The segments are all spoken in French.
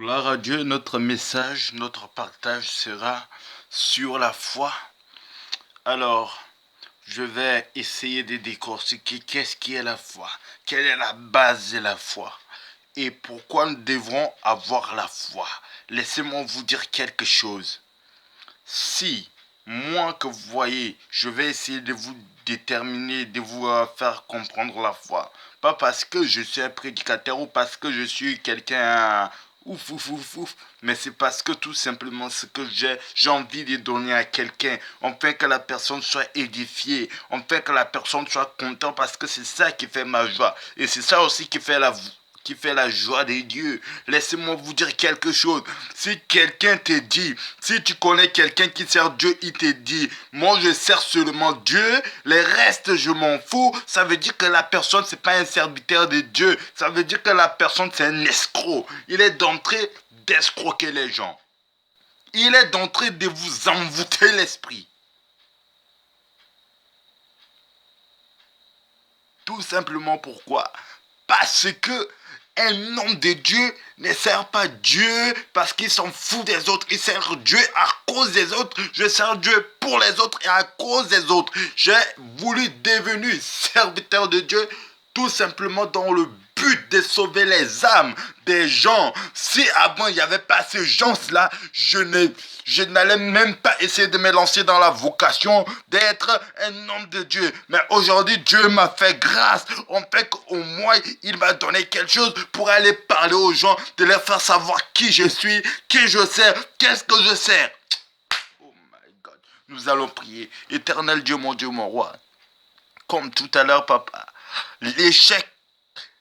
Gloire à Dieu, notre message, notre partage sera sur la foi. Alors, je vais essayer de décortiquer qu'est-ce qui est la foi, quelle est la base de la foi et pourquoi nous devrons avoir la foi. Laissez-moi vous dire quelque chose. Si, moi que vous voyez, je vais essayer de vous déterminer, de vous faire comprendre la foi. Pas parce que je suis un prédicateur ou parce que je suis quelqu'un ouf ouf ouf ouf, mais c'est parce que tout simplement ce que j'ai envie de donner à quelqu'un, enfin que la personne soit édifiée, enfin que la personne soit contente parce que c'est ça qui fait ma joie et c'est ça aussi qui fait la joie de Dieu. Laissez-moi vous dire quelque chose. Si quelqu'un te dit, si tu connais quelqu'un qui sert Dieu, il te dit, moi je sers seulement Dieu, les restes je m'en fous, ça veut dire que la personne c'est pas un serviteur de Dieu, ça veut dire que la personne c'est un escroc. Il est d'entrée d'escroquer les gens. Il est d'entrée de vous envoûter l'esprit. Tout simplement pourquoi? Parce que un homme de Dieu ne sert pas Dieu parce qu'il s'en fout des autres. Il sert Dieu à cause des autres. Je sers Dieu pour les autres et à cause des autres. J'ai voulu devenir serviteur de Dieu tout simplement dans le but de sauver les âmes des gens. Si avant il n'y avait pas ces gens-là, je n'allais même pas essayer de me lancer dans la vocation d'être un homme de Dieu. Mais aujourd'hui, Dieu m'a fait grâce. En fait qu'au moins, il m'a donné quelque chose pour aller parler aux gens, de leur faire savoir qui je suis, qui je sers, qu'est-ce que je sers. Oh my God. Nous allons prier. Éternel Dieu, mon roi. Comme tout à l'heure, papa. L'échec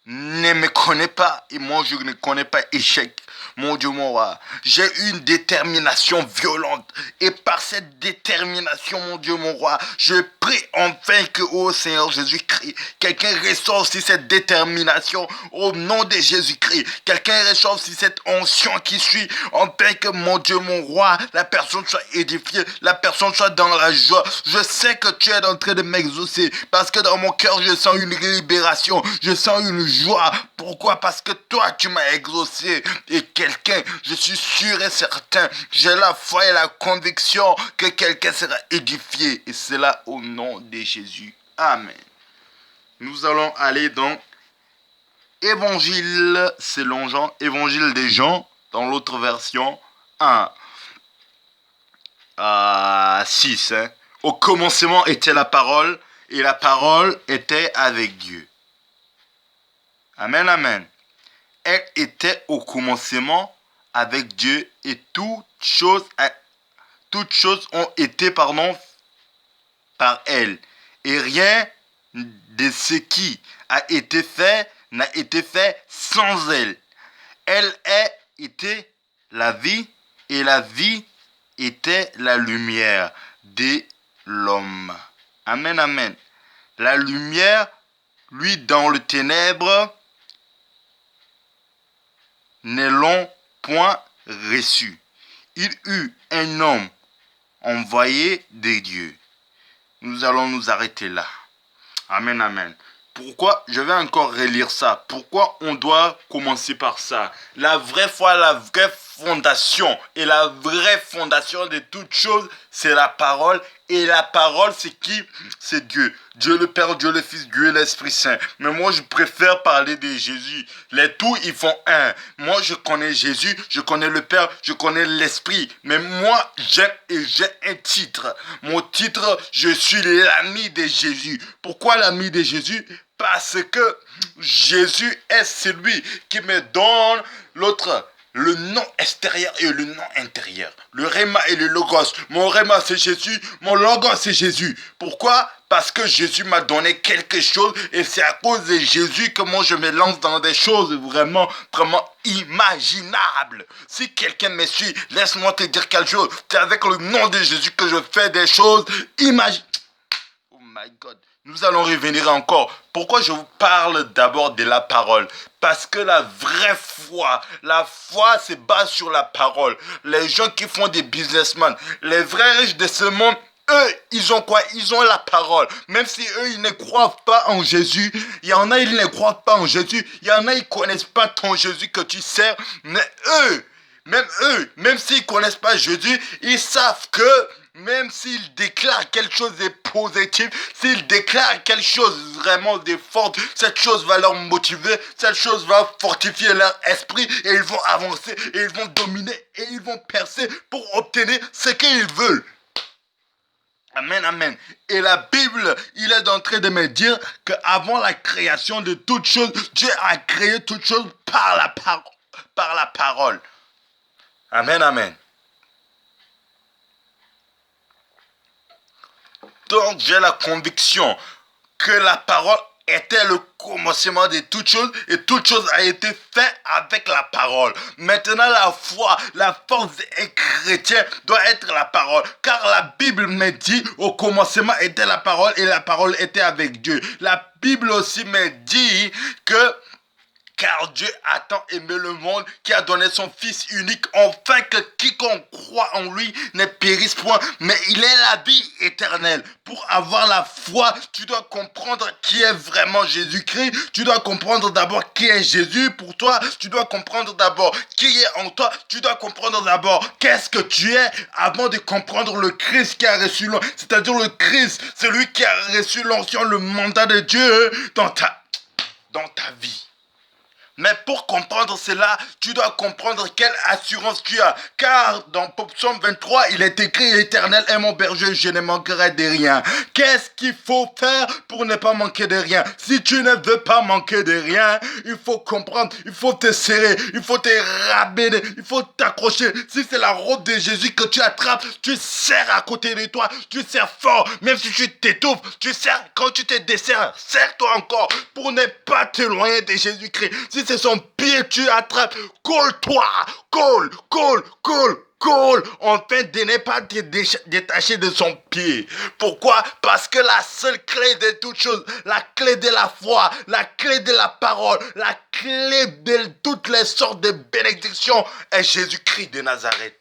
ne me connaît pas et moi je ne connais pas échec. Mon Dieu, mon roi, j'ai une détermination violente. Et par cette détermination, mon Dieu, mon roi, je prie enfin que, oh Seigneur Jésus-Christ, quelqu'un reçoive aussi cette détermination au nom de Jésus-Christ. Quelqu'un reçoive aussi cette onction qui suit, enfin que, mon Dieu, mon roi, la personne soit édifiée, la personne soit dans la joie. Je sais que tu es en train de m'exaucer parce que dans mon cœur, je sens une libération, je sens une joie. Pourquoi? Parce que toi, tu m'as exaucé. Et quelqu'un, je suis sûr et certain, j'ai la foi et la conviction que quelqu'un sera édifié. Et cela au nom de Jésus. Amen. Nous allons aller dans Évangile selon Jean, Évangile des Jean, dans l'autre version 1 à 6. Au commencement était la parole, et la parole était avec Dieu. Amen, amen. Elle était au commencement avec Dieu et toutes choses ont été par elle. Et rien de ce qui a été fait n'a été fait sans elle. Elle était la vie et la vie était la lumière de l'homme. Amen, amen. La lumière, lui, dans le ténèbre, ne l'ont point reçu. Il eut un homme envoyé de Dieu. Nous allons nous arrêter là. Amen, amen. Pourquoi? Je vais encore relire ça. Pourquoi on doit commencer par ça? La vraie foi, la vraie fondation. Et la vraie fondation de toutes choses, c'est la parole. Et la parole, c'est qui? C'est Dieu. Dieu le Père, Dieu le Fils, Dieu l'Esprit Saint. Mais moi, je préfère parler de Jésus. Les tous, ils font un. Moi, je connais Jésus, je connais le Père, je connais l'Esprit. Mais moi, j'ai un titre. Mon titre, je suis l'ami de Jésus. Pourquoi l'ami de Jésus? Parce que Jésus est celui qui me donne le nom extérieur et le nom intérieur. Le Réma et le Logos. Mon Réma c'est Jésus, mon Logos c'est Jésus. Pourquoi? Parce que Jésus m'a donné quelque chose et c'est à cause de Jésus que moi je me lance dans des choses vraiment, vraiment imaginables. Si quelqu'un me suit, laisse-moi te dire quelque chose. C'est avec le nom de Jésus que je fais des choses imaginables. Oh my God. Nous allons revenir encore. Pourquoi je vous parle d'abord de la parole? Parce que la foi se base sur la parole. Les gens qui font des businessmen, les vrais riches de ce monde, eux, ils ont quoi? Ils ont la parole. Même si eux, ils ne croient pas en Jésus. Il y en a, ils ne croient pas en Jésus. Il y en a, ils ne connaissent pas ton Jésus que tu sers. Mais eux, Même eux, même s'ils ne connaissent pas Jésus, ils savent que même s'ils déclarent quelque chose de positif, s'ils déclarent quelque chose vraiment de fort, cette chose va leur motiver, cette chose va fortifier leur esprit et ils vont avancer et ils vont dominer et ils vont percer pour obtenir ce qu'ils veulent. Amen, amen. Et la Bible, il est en train de me dire qu'avant la création de toutes choses, Dieu a créé toutes choses par la parole. Amen, amen. Donc j'ai la conviction que la parole était le commencement de toutes choses et toute chose a été faite avec la parole. Maintenant la foi, la force des chrétiens doit être la parole. Car la Bible me dit au commencement était la parole et la parole était avec Dieu. La Bible aussi me dit que car Dieu a tant aimé le monde qui a donné son Fils unique, afin que quiconque croit en lui ne périsse point, mais il ait la vie éternelle. Pour avoir la foi, tu dois comprendre qui est vraiment Jésus-Christ. Tu dois comprendre d'abord qui est Jésus pour toi. Tu dois comprendre d'abord qui est en toi. Tu dois comprendre d'abord qu'est-ce que tu es avant de comprendre le Christ qui a reçu l'onction. C'est-à-dire le Christ, celui qui a reçu l'onction, le mandat de Dieu dans ta vie. Mais pour comprendre cela, tu dois comprendre quelle assurance tu as. Car dans Psaume 23, il est écrit « L'Éternel est mon berger, je ne manquerai de rien ». Qu'est-ce qu'il faut faire pour ne pas manquer de rien? Si tu ne veux pas manquer de rien, il faut comprendre, il faut te serrer, il faut te rabainer, il faut t'accrocher. Si c'est la robe de Jésus que tu attrapes, tu serres à côté de toi, tu serres fort. Même si tu t'étouffes, tu serres. Quand tu te desserres, serre-toi encore pour ne pas t'éloigner de Jésus-Christ. Si c'est son pied, tu attrapes, colle-toi, colle, enfin de ne pas te détacher de son pied. Pourquoi? Parce que la seule clé de toutes choses, la clé de la foi, la clé de la parole, la clé de toutes les sortes de bénédictions est Jésus-Christ de Nazareth.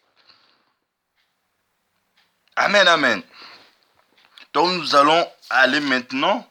Amen, amen. Donc nous allons aller maintenant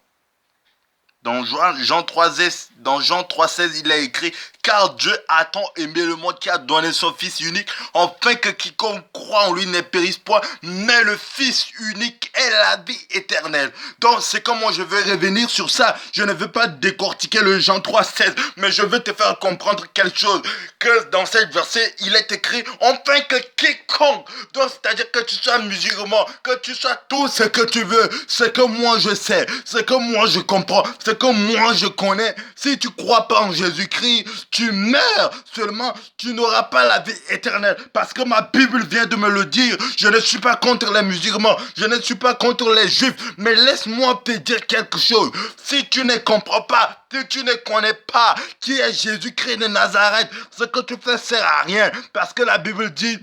dans Jean 3,16, il est écrit « Car Dieu a tant aimé le monde qui a donné son Fils unique, afin que quiconque croit en lui ne périsse point, mais le Fils unique est la vie éternelle. » Donc c'est comment je vais revenir sur ça. Je ne veux pas décortiquer le Jean 3,16, mais je veux te faire comprendre quelque chose. Que dans cette verset, il est écrit « Afin que quiconque », donc c'est-à-dire que tu sois musulman, que tu sois tout ce que tu veux, ce que moi je sais, ce que moi je comprends, ce que moi je connais. Si tu crois pas en Jésus-Christ, tu meurs seulement, tu n'auras pas la vie éternelle. Parce que ma Bible vient de me le dire. Je ne suis pas contre les musulmans, je ne suis pas contre les juifs. Mais laisse-moi te dire quelque chose. Si tu ne comprends pas, si tu ne connais pas qui est Jésus-Christ de Nazareth, ce que tu fais sert à rien. Parce que la Bible dit...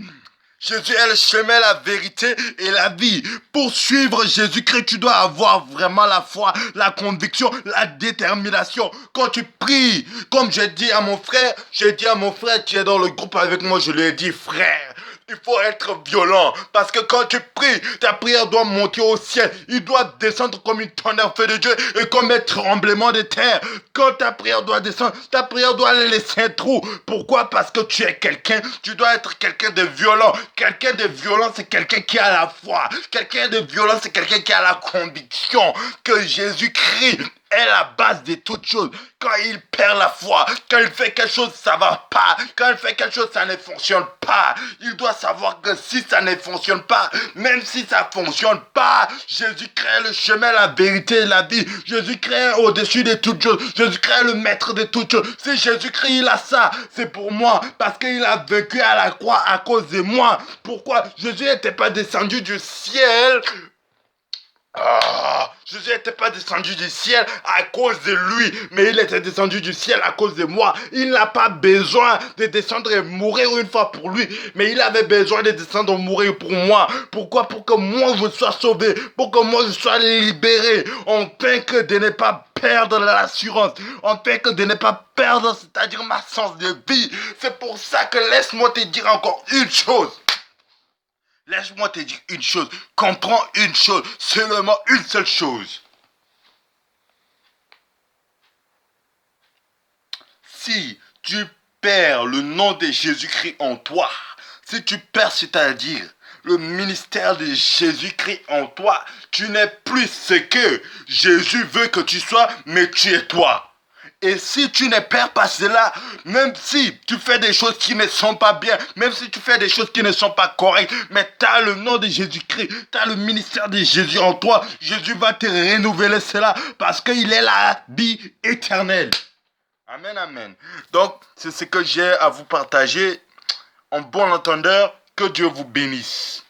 Jésus est le chemin, la vérité et la vie. Pour suivre Jésus-Christ, tu dois avoir vraiment la foi, la conviction, la détermination. Quand tu pries, comme j'ai dit à mon frère qui est dans le groupe avec moi, je lui ai dit, frère, il faut être violent. Parce que quand tu pries, ta prière doit monter au ciel. Il doit descendre comme une tonnerre feu de Dieu et comme un tremblement de terre. Quand ta prière doit descendre, ta prière doit laisser un trou. Pourquoi? Parce que tu es quelqu'un, tu dois être quelqu'un de violent. Quelqu'un de violent, c'est quelqu'un qui a la foi. Quelqu'un de violent, c'est quelqu'un qui a la conviction que Jésus-Christ est la base de toutes choses. Quand il perd la foi, quand il fait quelque chose, ça va pas. Quand il fait quelque chose, ça ne fonctionne pas. Il doit savoir que si ça ne fonctionne pas, même si ça fonctionne pas, Jésus-Christ est le chemin, la vérité et la vie. Jésus-Christ est au-dessus de toutes choses. Jésus-Christ est le maître de toutes choses. Si Jésus-Christ il a ça, c'est pour moi. Parce qu'il a vaincu à la croix à cause de moi. Pourquoi? Jésus n'était pas descendu du ciel. Jésus n'était pas descendu du ciel à cause de lui, mais il était descendu du ciel à cause de moi. Il n'a pas besoin de descendre et mourir une fois pour lui, mais il avait besoin de descendre et mourir pour moi. Pourquoi? Pour que moi je sois sauvé, pour que moi je sois libéré, afin que de ne pas perdre l'assurance, afin que de ne pas perdre, c'est-à-dire ma sens de vie. C'est pour ça que laisse-moi te dire encore une chose. Laisse-moi te dire une chose, comprends une chose, seulement une seule chose. Si tu perds le nom de Jésus-Christ en toi, si tu perds, c'est-à-dire le ministère de Jésus-Christ en toi, tu n'es plus ce que Jésus veut que tu sois, mais tu es toi. Et si tu ne perds pas cela, même si tu fais des choses qui ne sont pas bien, même si tu fais des choses qui ne sont pas correctes, mais tu as le nom de Jésus-Christ, tu as le ministère de Jésus en toi, Jésus va te renouveler cela parce qu'il est la vie éternelle. Amen, amen. Donc, c'est ce que j'ai à vous partager. En bon entendeur, que Dieu vous bénisse.